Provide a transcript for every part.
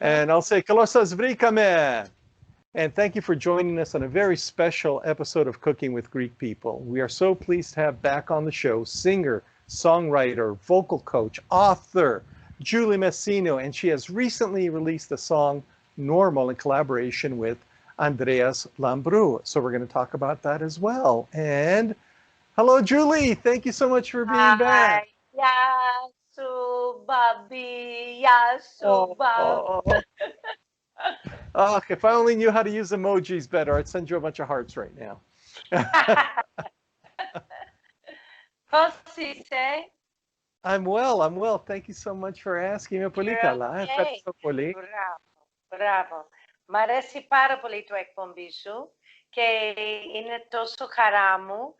And I'll say, Kalosas Vrikame. And thank you for joining us on a very special episode of Cooking with Greek People. We are so pleased to have back on the show singer, songwriter, vocal coach, author, Julie Massino, and she has recently released the song Normal in collaboration with Andreas Lambrou. So we're going to talk about that as well. And hello, Julie. Thank you so much for being back. Yasu, Bobby. Yasu, Oh, if I only knew how to use emojis better, I'd send you a bunch of hearts right now. Say? I'm well. Thank you so much for asking. You're okay. Bravo, bravo. Μ' αρέσει πάρα πολύ το εκπομπή σου και είναι τόσο χαρά μου.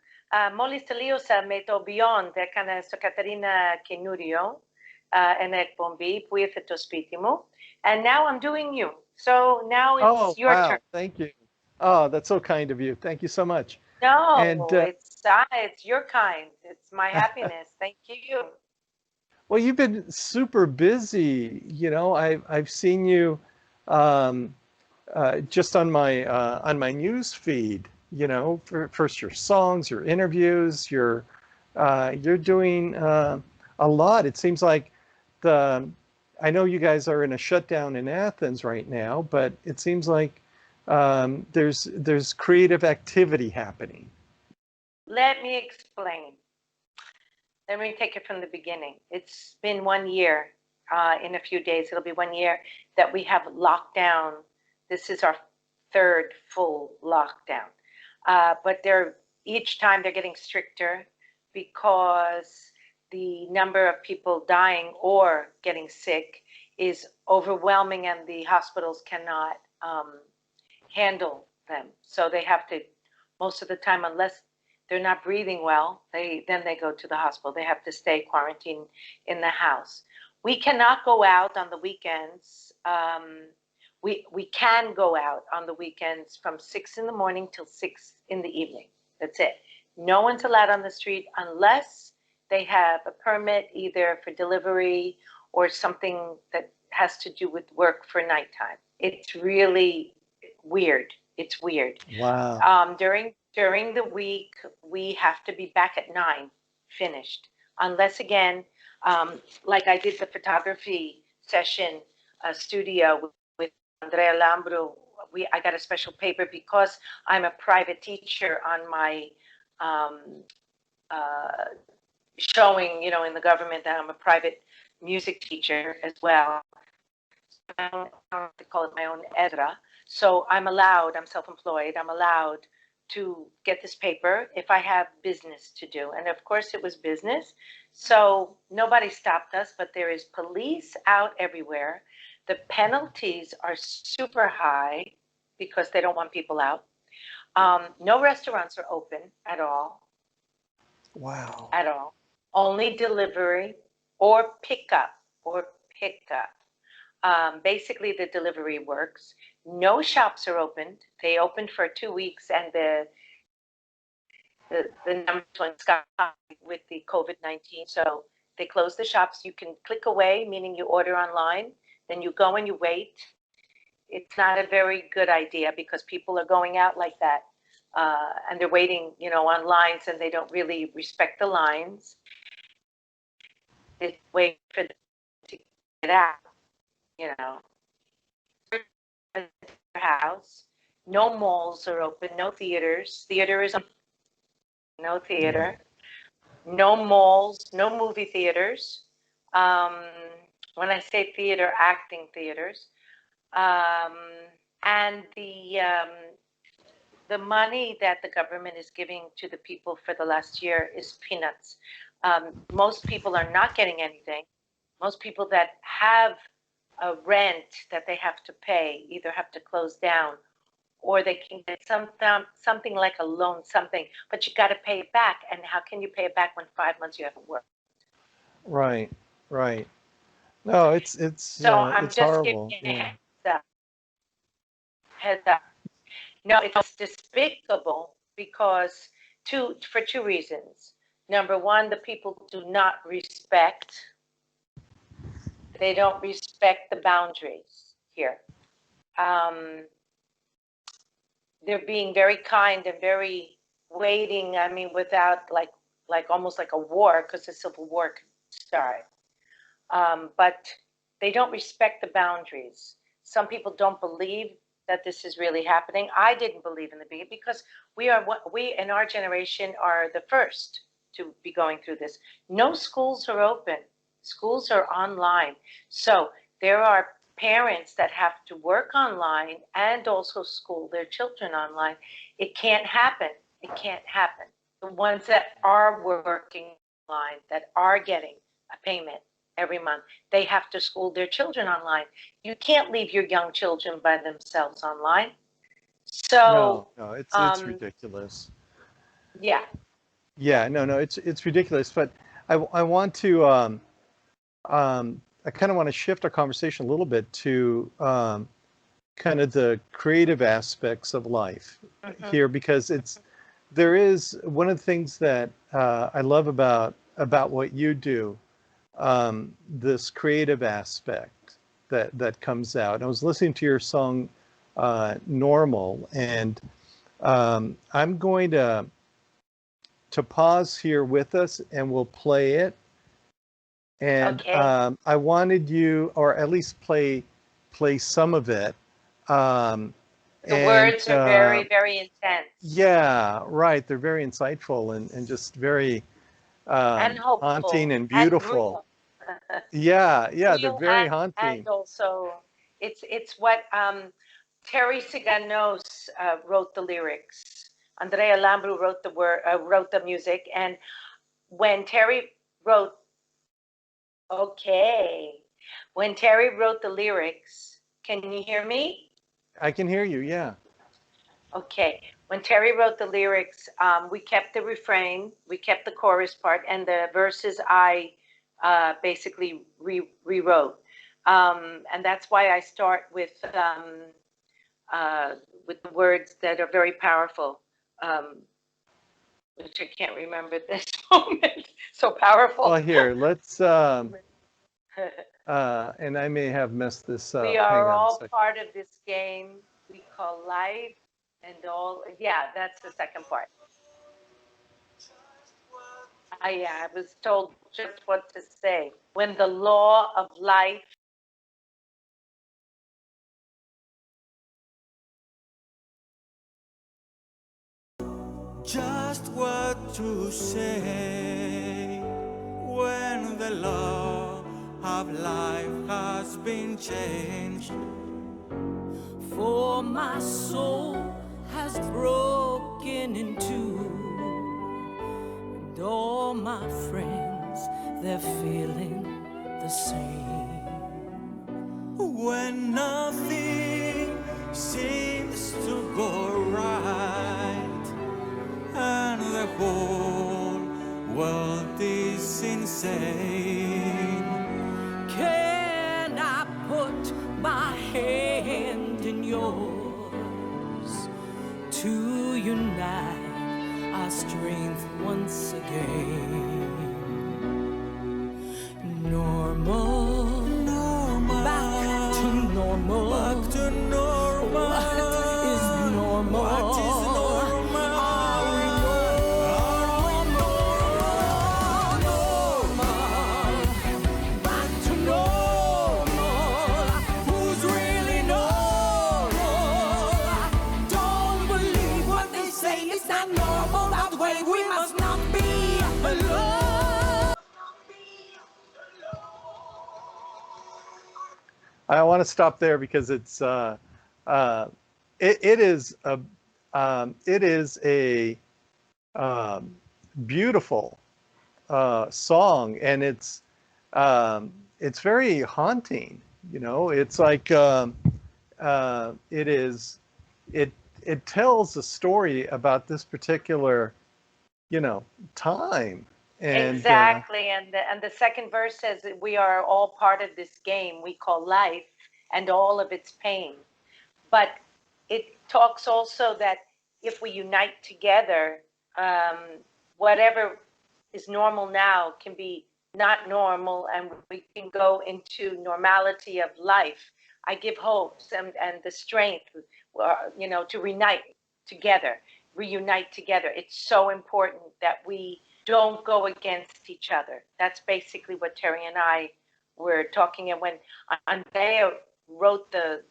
Μόλις τελείωσα με το Beyond, έκανα στο Κατερίνα καινούριο ένα εκπομπή που ήρθε το σπίτι μου. And now I'm doing you. So now it's your turn. Thank you. Oh, that's so kind of you. Thank you so much. No, it's your kind. It's my happiness. Thank you. Well, you've been super busy. You know, I've seen you just on my news feed. You know, first your songs, your interviews, you're doing a lot. It seems like I know you guys are in a shutdown in Athens right now, but it seems like there's creative activity happening. Let me explain. Let me take it from the beginning. It's been 1 year. In a few days, it'll be 1 year that we have lockdown. This is our third full lockdown. But each time they're getting stricter because the number of people dying or getting sick is overwhelming and the hospitals cannot handle them. So they have to, most of the time, unless they're not breathing well, then they go to the hospital. They have to stay quarantined in the house. We cannot go out on the weekends. We can go out on the weekends from 6 in the morning till 6 in the evening. That's it. No one's allowed on the street unless they have a permit either for delivery or something that has to do with work for nighttime. It's really weird. It's weird. Wow. During the week, we have to be back at 9, finished. Unless, again, like I did the photography session studio with Andreas Lambrou, I got a special paper because I'm a private teacher on my showing, you know, in the government that I'm a private music teacher as well. I don't have to call it my own edra. So I'm self-employed, I'm allowed to get this paper if I have business to do. And of course it was business. So nobody stopped us, but there is police out everywhere. The penalties are super high because they don't want people out. No restaurants are open at all. Wow. At all. Only delivery or pickup. Basically, the delivery works. No shops are opened. They opened for 2 weeks, and the numbers went sky high with the COVID-19. So they closed the shops. You can click away, meaning you order online. Then you go and you wait. It's not a very good idea because people are going out like that, and they're waiting, you know, on lines, and they don't really respect the lines. They wait for them to get out. You know, house. No malls are open. No theaters. No theater. No malls. No movie theaters. When I say theater, acting theaters. And the money that the government is giving to the people for the last year is peanuts. Most people are not getting anything. Most people that have a rent that they have to pay either have to close down or they can get something like a loan, but you got to pay it back. And how can you pay it back when 5 months you haven't worked? Right. No, it's so I'm it's just horrible. giving heads up. No, it's despicable because for 2 reasons. Number one, the people do not respect. They don't respect the boundaries. here. They're being very kind and very waiting. I mean, without like almost like a war, because the Civil War could start. But they don't respect the boundaries. Some people don't believe that this is really happening. I didn't believe in the beginning because we in our generation are the first to be going through this. No schools are open. Schools are online. So there are parents that have to work online and also school their children online. It can't happen. It can't happen. The ones that are working online, that are getting a payment every month, they have to school their children online. You can't leave your young children by themselves online. So No, it's ridiculous. Yeah. Yeah, no, it's ridiculous. But I want to I kind of want to shift our conversation a little bit to kind of the creative aspects of life here, because there is one of the things that I love about what you do, this creative aspect that comes out. I was listening to your song Normal, and I'm going to pause here with us, and we'll play it. And Okay. I wanted you, or at least play some of it. The And words are very, very intense yeah, right. They're very insightful and just very and haunting hopeful and and beautiful. real. Yeah, they're Real very and haunting. also it's what Terry Siganos wrote the lyrics. Andrea Lambrou wrote the music, and when Terry wrote okay, when Terry wrote the lyrics, can you hear me? I can hear you. Yeah. Okay. When Terry wrote the lyrics, we kept the refrain, we kept the chorus part, and the verses I basically rewrote. And that's why I start with the words that are very powerful, which I can't remember at this moment. So Well, powerful. here, let's and I may have messed this We up. Hang are on a all second. part of this game we call life, and all. Yeah, that's the second part. I was told just what to say. When the law of life. Just what to say when the law of life has been changed. For my soul has broken in two, and all my friends, they're feeling the same. When nothing seems to go right, and the whole world is insane. Can I put my hand in yours to unite our strength once again? Normal, back to normal. Back to normal. What is normal? What is normal? Are we normal? Back to normal. Who's really normal? Don't believe what they say. It's not normal that way. We must not be alone. I want to stop there because it's it is a beautiful song, and it's very haunting. You know, it's like it tells a story about this particular, time. And Exactly. And the second verse says that we are all part of this game we call life and all of its pain. But it talks also that if we unite together, whatever is normal now can be not normal, and we can go into normality of life. I give hopes and the strength, you know, to reunite together. It's so important that we don't go against each other. That's basically what Terry and I were talking. And when Andrea wrote the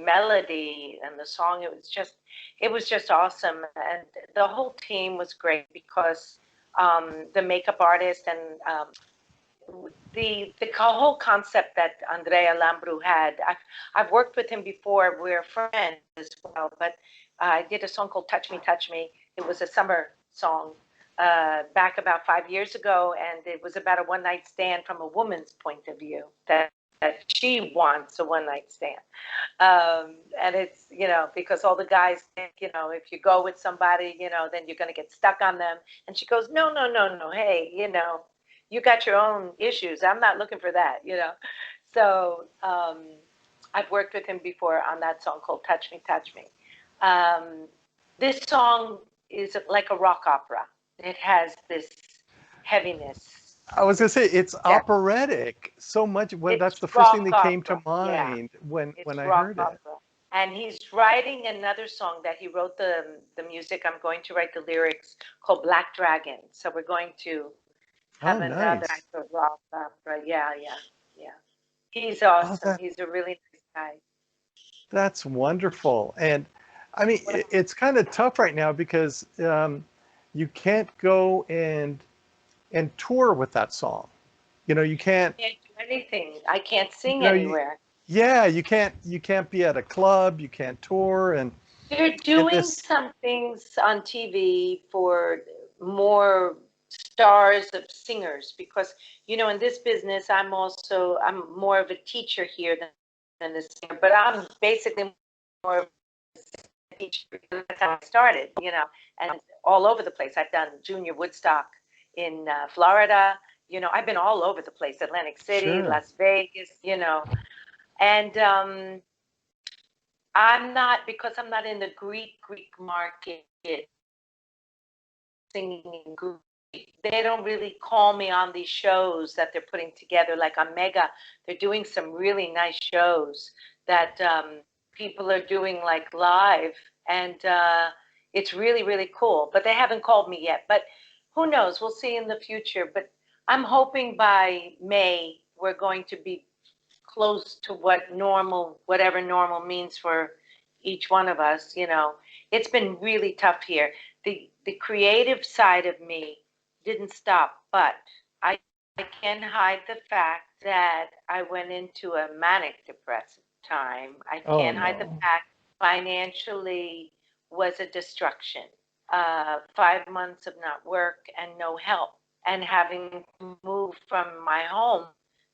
melody and the song, it was just awesome. And the whole team was great because the makeup artist and the whole concept that Andrea Lambrou had. I've worked with him before. We're friends as well, but I did a song called Touch Me, Touch Me. It was a summer song back about 5 years ago, and it was about a one-night stand from a woman's point of view, that she wants a one-night stand. And it's, you know, because all the guys think, you know, if you go with somebody, you know, then you're going to get stuck on them. And she goes, no, no, no, no. Hey, you know, you got your own issues. I'm not looking for that, you know. So I've worked with him before on that song called Touch Me, Touch Me. This song is like a rock opera. It has this heaviness. I was going to say, it's operatic so much. Well, that's the first thing that came to mind when I heard it. And he's writing another song that he wrote the music. I'm going to write the lyrics, called Black Dragon. So we're going to have another type of rock opera. Yeah. He's awesome. He's a really nice guy. That's wonderful. And I mean, it's kind of tough right now because you can't go and tour with that song. You know, you can't do anything. I can't sing anywhere. You can't be at a club, you can't tour, and they're doing some things on TV for more stars of singers, because, you know, in this business, I'm more of a teacher here than a singer, but I'm basically more of a teacher because that's how I started, you know, and all over the place. I've done Junior Woodstock in Florida, you know, I've been all over the place, Atlantic City, Las Vegas, you know, and I'm not in the Greek market singing in Greek. They don't really call me on these shows that they're putting together, like on Mega. They're doing some really nice shows that people are doing like live, and it's really, really cool. But they haven't called me yet. But who knows? We'll see in the future. But I'm hoping by May we're going to be close to whatever normal means for each one of us. You know, it's been really tough here. The creative side of me didn't stop, but I can't hide the fact that I went into a manic depressive time. I can't hide the fact financially was a destruction. 5 months of not work and no help, and having to move from my home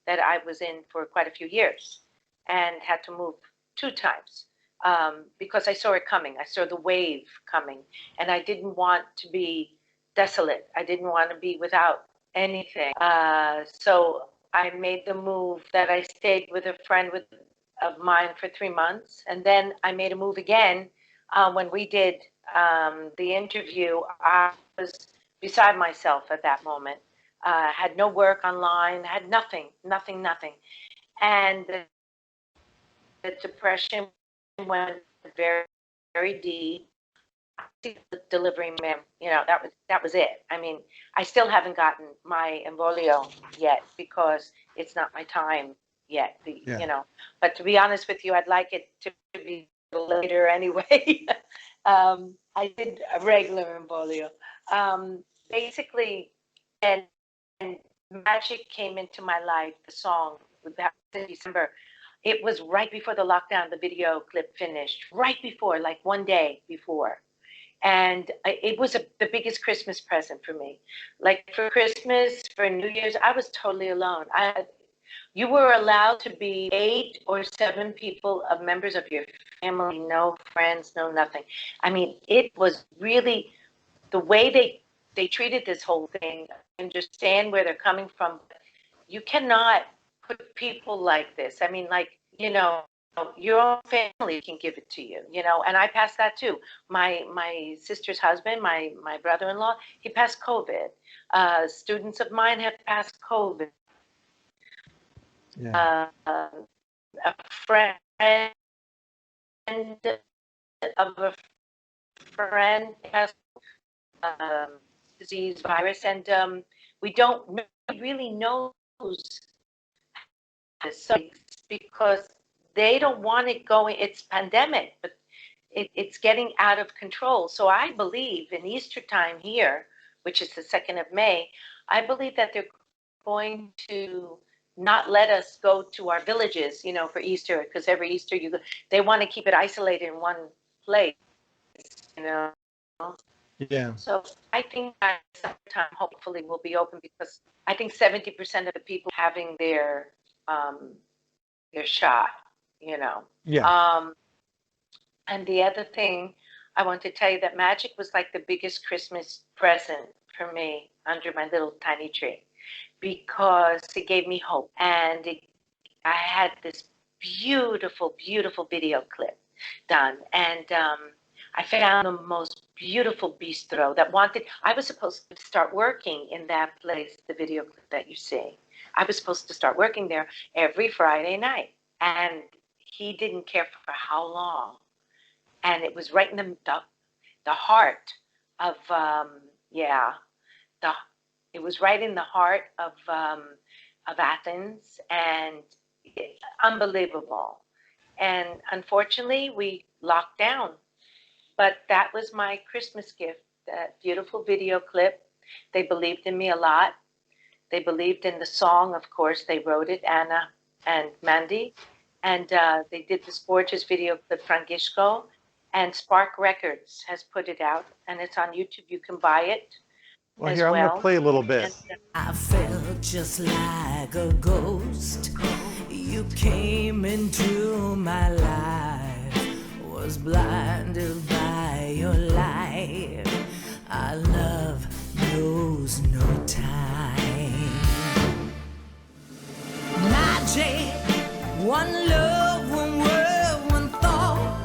that I was in for quite a few years, and had to move 2 times because I saw it coming. I saw the wave coming, and I didn't want to be desolate. I didn't want to be without anything. So I made the move that I stayed with a friend of mine for 3 months, and then I made a move again. When we did the interview, I was beside myself at that moment. Had no work online, had nothing. And the depression went very, very deep. Delivering them, you know, that was it. I mean, I still haven't gotten my embolio yet because it's not my time yet, you know. But to be honest with you, I'd like it to be later anyway. I did a regular embolio. Basically, and magic came into my life. The song that was in December. It was right before the lockdown. The video clip finished right before, like one day before. And it was the biggest Christmas present for me. Like for Christmas, for New Year's, I was totally alone. You were allowed to be 8 or 7 people of members of your family, no friends, no nothing. I mean, it was really the way they treated this whole thing. I understand where they're coming from. You cannot put people like this. I mean, like, you know, your own family can give it to you, you know, and I passed that too. My sister's husband, my brother-in-law, he passed COVID. Students of mine have passed COVID. A friend friend of a friend has disease virus, and we don't really know so because they don't want it going. It's pandemic, but it's getting out of control. So I believe in Easter time here, which is the 2nd of May, I believe that they're going to not let us go to our villages, for Easter, because every Easter they want to keep it isolated in one place, you know. Yeah. So I think by summertime, hopefully, will be open because I think 70% of the people having their shot, Yeah. And the other thing I want to tell you that magic was like the biggest Christmas present for me under my little tiny tree because it gave me hope. And I had this beautiful, beautiful video clip done. And I found the most beautiful bistro that I was supposed to start working in that place, the video clip that you see. I was supposed to start working there every Friday night. And he didn't care for how long. And it was right in the heart of, it was right in the heart of Athens, and unbelievable. And unfortunately, we locked down. But that was my Christmas gift, that beautiful video clip. They believed in me a lot. They believed in the song, of course. They wrote it, Anna and Mandy. And they did this gorgeous video clip, Frangisco. And Spark Records has put it out, and it's on YouTube. You can buy it. Well, here, I'm going to play a little bit. I felt just like a ghost. You came into my life, was blinded by your light. Our love knows no time. Magic, one love, one word, one thought.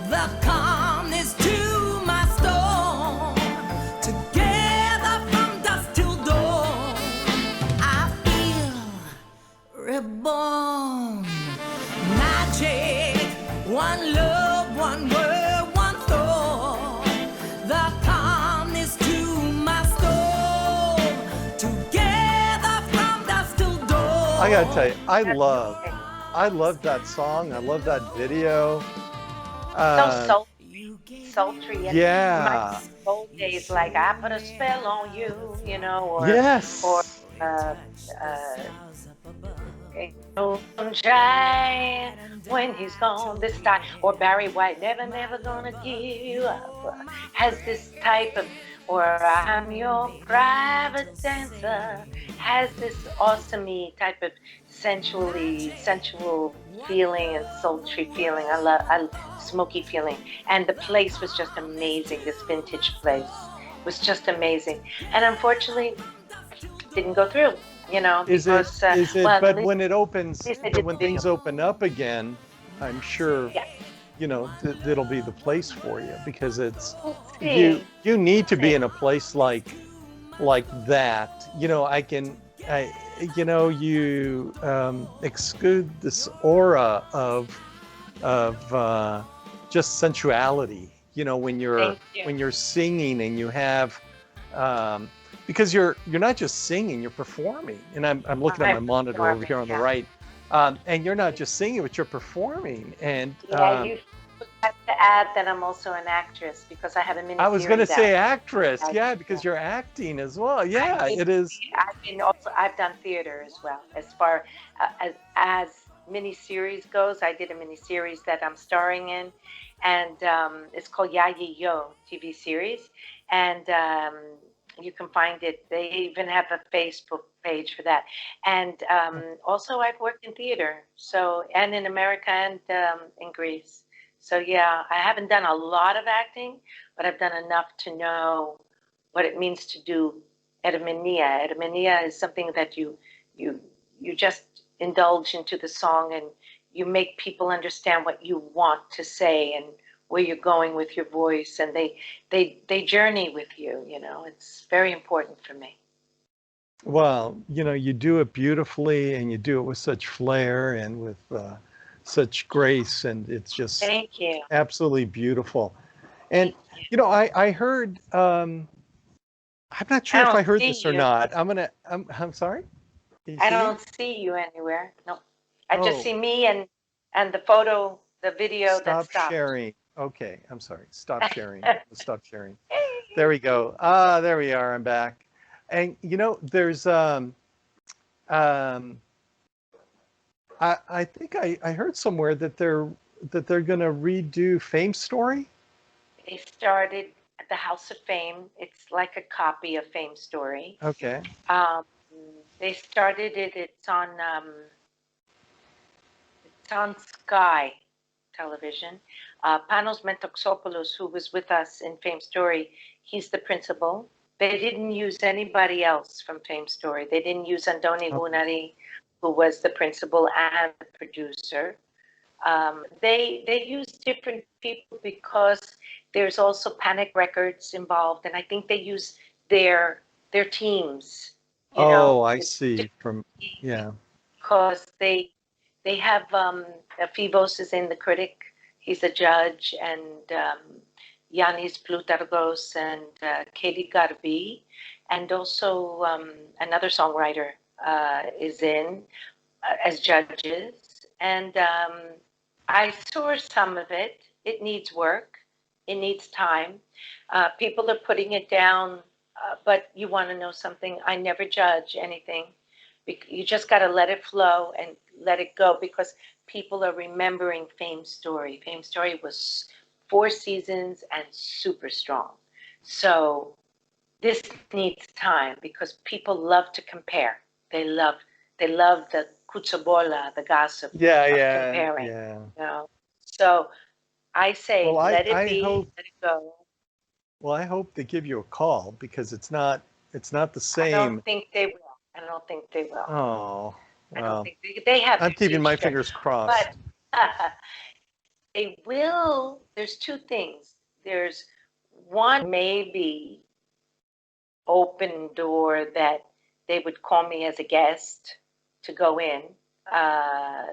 The calmness to my storm. Together from dusk till dawn, I feel reborn. Magic, one love, one word, one thought. The calmness to my storm. Together from dusk till dawn. I gotta tell you, I love that song. I love that video. So sultry. And Yeah. my old days, like I put a spell on you, or Yes. or sunshine when he's gone this time, or Barry White, never gonna give you up, has this type of, or I'm your private dancer, has this awesome type of sensual feeling and sultry feeling. I love smoky feeling. And the place was just amazing. This vintage place was just amazing. And unfortunately, didn't go through, Is because, it, well, but when it opens, least they did when the video. things open up again, I'm sure, Yeah. it'll be the place for you, because it's, We'll see. you need to be in a place like that. You exude this aura of just sensuality, when you're Thank you. when you're singing, and you have because you're not just singing, you're performing. And I'm looking at my I'm monitor over here on the performing, right, and you're not just singing, but you're performing. And Yeah, you have to add that I'm also an actress, because I have a mini. I was going to say actress, I- yeah, because you're acting as well. Yeah, it is. I've done theater as well. As far as miniseries goes, I did a miniseries that I'm starring in, and it's called Ya Yi Yo TV series, and you can find it. They even have a Facebook page for that. And also, I've worked in theater, and in America and in Greece. So yeah, I haven't done a lot of acting, but I've done enough to know what it means to do epimenia. Epimenia is something that you just indulge into the song, and you make people understand what you want to say and where you're going with your voice, and they journey with you. It's very important for me. Well, you do it beautifully, and you do it with such flair and with such grace, and it's just Thank you. absolutely beautiful. And Thank you. I heard. I'm not I sure if I don't heard see this or you. not. I'm sorry. Can you I see me? don't see you anywhere. No. I just Oh, see me and the photo, the video that stop stopped. sharing. Okay, I'm sorry. Stop sharing. Stop sharing. There we go. Ah, there we are. I'm back. And there's um I think I heard somewhere that they're gonna redo Fame Story. They started at the House of Fame. It's like a copy of Fame Story. Okay. Um, they started it. It's on Sky Television. Panos Mentoxopoulos, who was with us in Fame Story, he's the principal. They didn't use anybody else from Fame Story. They didn't use Andoni Okay. Gunari, who was the principal and the producer. They use different people because there's also Panic Records involved, and I think they use their teams. Oh, I It's see. From yeah. because they have Fivos is in the critic. He's a judge, and Yanis Plutargos and Katie Garbi, and also another songwriter is in as judges. And I saw some of it. It needs work. It needs time. People are putting it down, but you want to know something? I never judge anything. You just got to let it flow and let it go because people are remembering Fame Story. Fame Story was 4 seasons and super strong. So this needs time because people love to compare. They love the kutsabola, the gossip Yeah, of yeah, comparing. yeah. So I say, Well, let it I be, hope let it go. well, I hope they give you a call because it's not the I same. don't think they will. I don't think they will. Oh, I don't well, think they have I'm their keeping my future, fingers crossed. but they will. There's 2 things. There's one, maybe open door that they would call me as a guest to go in uh,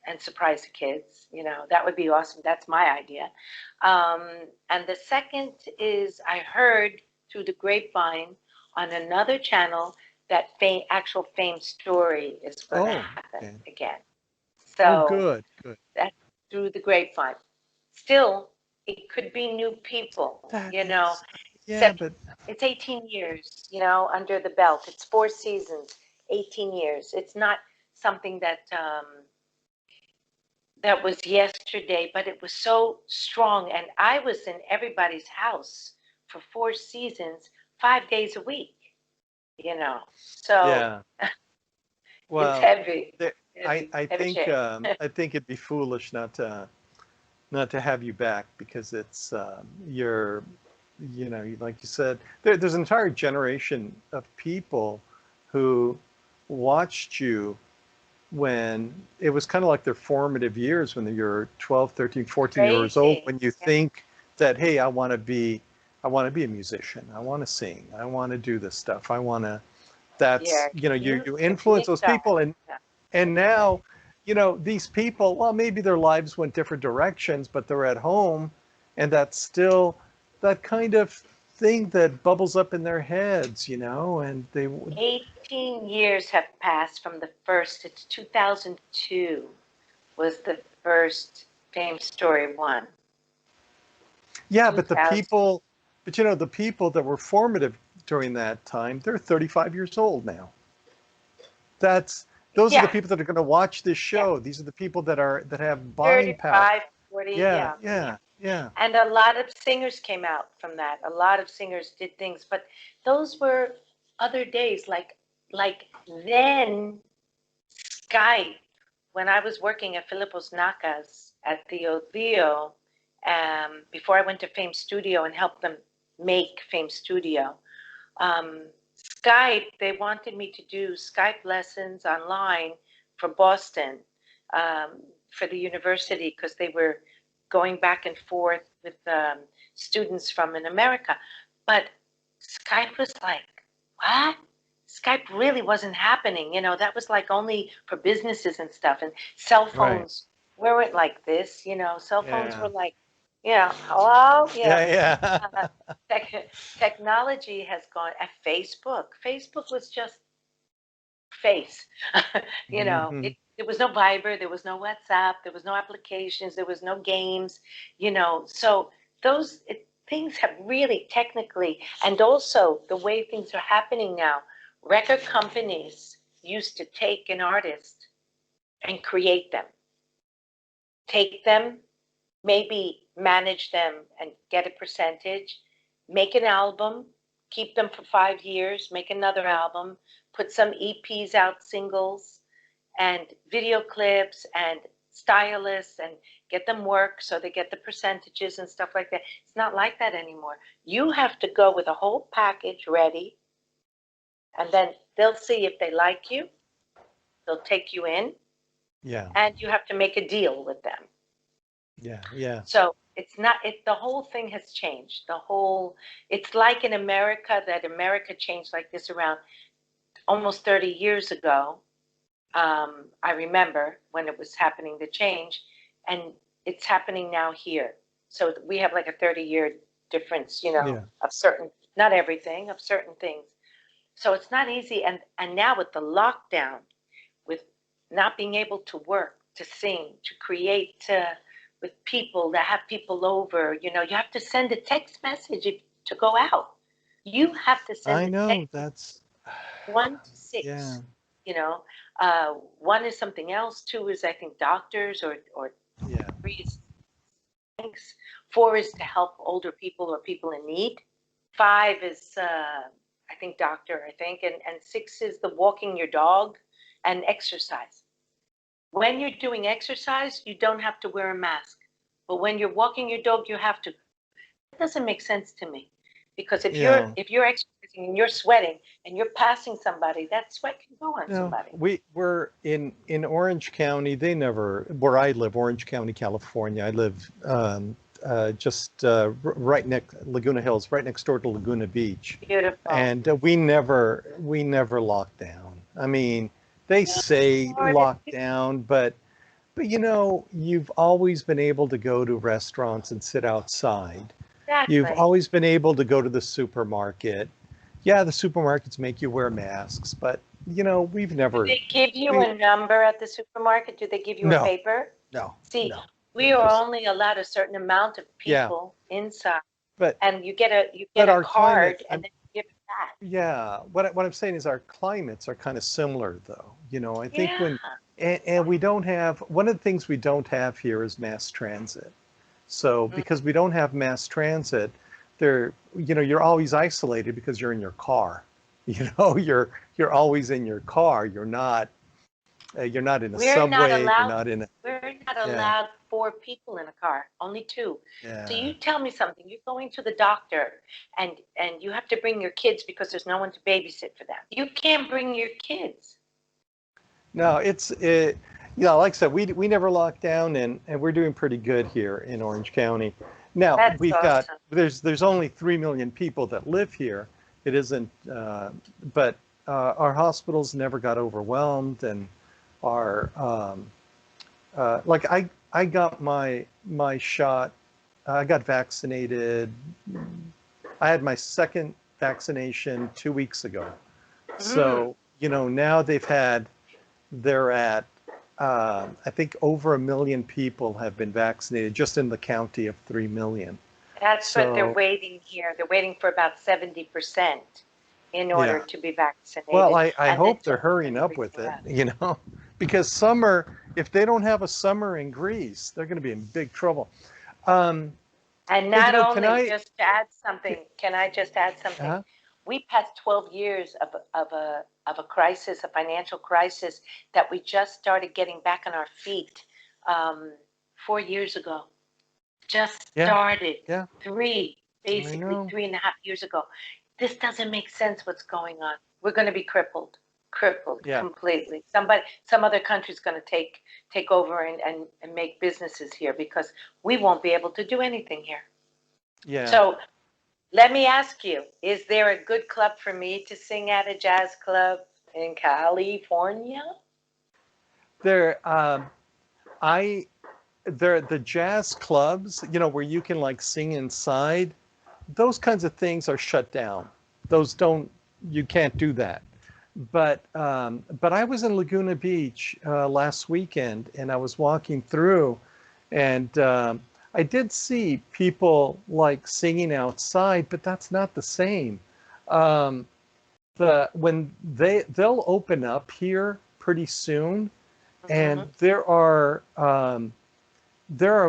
and surprise the kids. That would be awesome. That's my idea. And the second is I heard through the grapevine on another channel that actual Fame Story is going to Oh, happen okay. again. Oh, So good, good. that's through the grapevine. Still, it could be new people, That is, yeah, except but it's 18 years, under the belt. It's 4 seasons, 18 years. It's not something that was yesterday, but it was so strong. And I was in everybody's house for 4 seasons, 5 days a week, So yeah. it's Well, heavy, there, heavy, I heavy think shame. I think it'd be foolish not to have you back because it's you're like you said there's an entire generation of people who watched you when it was kind of like their formative years when you're 12, 13, 14 years old, Crazy. when you Yeah. think that, hey, I want to be a musician, I want to sing, I want to do this stuff, I want to, that's, Yeah, you you you could be influence a those star. people. And Yeah. and now, these people, well, maybe their lives went different directions, but they're at home, and that's still that kind of thing that bubbles up in their heads, and they would, 18 years have passed from the first. It's 2002 was the first Fame Story 1. yeah, but 2000. the people that were formative during that time, they're 35 years old now. That's those are the Yeah, people that are going to watch this yeah. show. These are the people that have buying power. 35, 40, Yeah, yeah. yeah, yeah. And a lot of singers came out from that. A lot of singers did things, but those were other days. Like then Skype, when I was working at Filipos Nacas at Theo Theo, before I went to Fame Studio and helped them make Fame Studio, Skype, they wanted me to do Skype lessons online for Boston, for the university, because they were going back and forth with students from in America. But Skype was like, what? Skype really wasn't happening. That was like only for businesses and stuff. And cell Right. phones weren't like this, cell phones Yeah. were like, hello, Yeah, yeah. uh, technology has gone. At Facebook was just face. Mhm. There was no Viber, there was no WhatsApp, there was no applications, there was no games, so things have really technically, and also the way things are happening now, record companies used to take an artist and create them, take them, maybe manage them and get a percentage, make an album, keep them for 5 years, make another album, put some EPs out, singles, and video clips and stylists and get them work so they get the percentages and stuff like that. It's not like that anymore. You have to go with a whole package ready, and then they'll see if they like you. They'll take you in, Yeah, and you have to make a deal with them. yeah, yeah. So it's not the whole thing has changed. It's like in America, that America changed like this around almost 30 years ago. I remember when it was happening, the change, and it's happening now here. So we have like a 30-year difference, Yeah. of certain, not everything, of certain things. So it's not easy. And now with the lockdown, with not being able to work, to sing, to create, with people, to have people over, you have to send a text message to go out. You have to send I a know text that's 1 to 6. yeah. You know, one is something else. Two is, I think, doctors, or Yeah. three is thanks. Four is to help older people or people in need. Five is, I think, doctor, I think. And six is the walking your dog and exercise. When you're doing exercise, you don't have to wear a mask. But when you're walking your dog, you have to. That doesn't make sense to me. Because Yeah. if you're exercising and you're sweating and you're passing somebody, that sweat can go on No, somebody. we're in Orange County. They never where I live, Orange County, California. I live just right next Laguna Hills, right next door to Laguna Beach, Beautiful. and we never lock down. I mean, they say lock down, but you've always been able to go to restaurants and sit outside. You've Exactly. always been able to go to the supermarket. Yeah, the supermarkets make you wear masks, but we've Do never, they give you we, a number at the supermarket? Do they give you a no, paper? no, See, no, we are just, only allowed a certain amount of yeah, people inside, but, and you get but a our climate, card, and then you give it back. yeah, what I'm saying is our climates are kind of similar though. I think Yeah. and we don't have, one of the things we don't have here is mass transit. So Mm. because we don't have mass transit, you're always isolated because you're in your car. You're always in your car. You're not in a We're not subway. You're allowed. not in a, We're not yeah, allowed 4 people in a car, only two. So yeah. you tell me something. You're going to the doctor, and you have to bring your kids because there's no one to babysit for them. You can't bring your kids. No, like I said, we never locked down, and we're doing pretty good here in Orange County. Now That's awesome. there's only 3 million people that live here. It isn't, but our hospitals never got overwhelmed, and our like I got my shot. I got vaccinated. I had my second vaccination 2 weeks ago. Mm. So now they're at I think over 1 million people have been vaccinated just in the county of 3 million. That's what they're So waiting here. They're waiting for about 70% in order yeah. to be Well, vaccinated, I and then hope they're hurrying up with everywhere it, else. because summer, if they don't have a summer in Greece, they're going to be in big trouble. Um, And hey, not can only, I? just to add something, can I just add something? Uh, We passed 12 years of a crisis, a financial crisis, that we just started getting back on our feet, 4 years ago. Just yeah, started yeah, I basically know. 3.5 years ago. This doesn't make sense what's going on. We're going to be crippled Yeah, completely. Some other country's going to take over and make businesses here, because we won't be able to do anything here. yeah. So let me ask you, is there a good club for me to sing at, a jazz club in California? There, I there the jazz clubs, where you can like sing inside. Those kinds of things are shut down. Those don't. You can't do that. But I was in Laguna Beach last weekend, and I was walking through, and I did see people like singing outside, but that's not the same. Um, when they'll open up here pretty soon, and Mhm. there are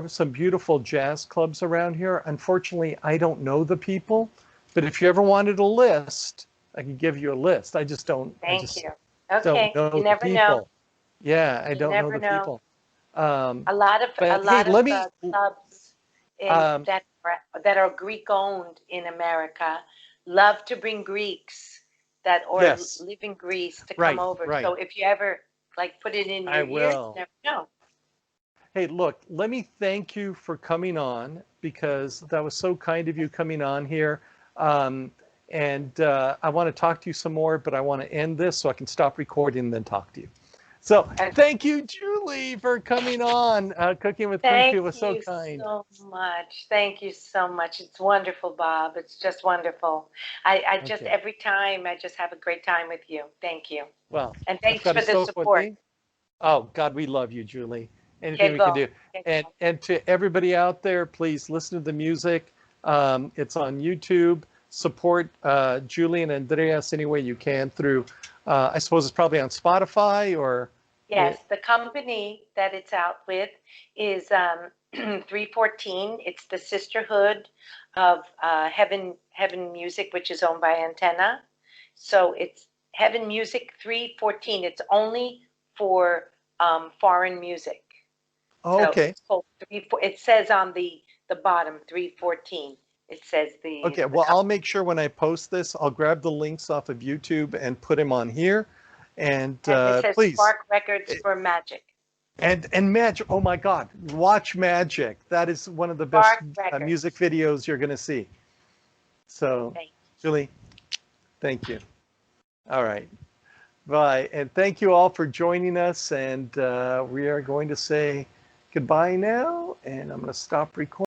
some beautiful jazz clubs around here. Unfortunately, I don't know the people, but if you ever wanted a list, I can give you a list. I Thank just you. don't Okay, you know the never know. people. Yeah, I You don't know never the know. people. Um, A but hey, lot of let me, clubs um, that are Greek owned in America love to bring Greeks that or yes, live in Greece to come right, over. right. So if you ever like put it in I your ears, you will. never know. Hey, look, let me thank you for coming on because that was so kind of you coming on here. Um, and I want to talk to you some more, but I want to end this so I can stop recording and then talk to you. So And thank you, Julie, for coming on. Cooking with Greek thank People was so you kind. so much. Thank you so much. It's wonderful, Bob. It's just wonderful. I just Okay. every time I just have a great time with you. Thank you. Well, And I've thanks got a for the stove with support. me. Oh, God, we love you, Julie. Anything Que we can bom. do. And to everybody out there, please listen to the music. It's on YouTube. Support Julie and Andreas any way you can through, I suppose it's probably on Spotify or Yes, the company that it's out with is 314. It's the Sisterhood of Heaven Music, which is owned by Antenna. So it's Heaven Music 314. It's only for foreign music. oh, So okay. it's called it says on the bottom 314. It says Okay, the well, I'll company. make sure when I post this, I'll grab the links off of YouTube and put them on here. And And it says please, Spark Records for Magic. and Magic, oh my God, watch Magic. That is one of the best Spark music Records. videos you're going to see. So, Thank Julie, thank you. All right. Bye. And thank you all for joining us. And we are going to say goodbye now. And I'm going to stop recording.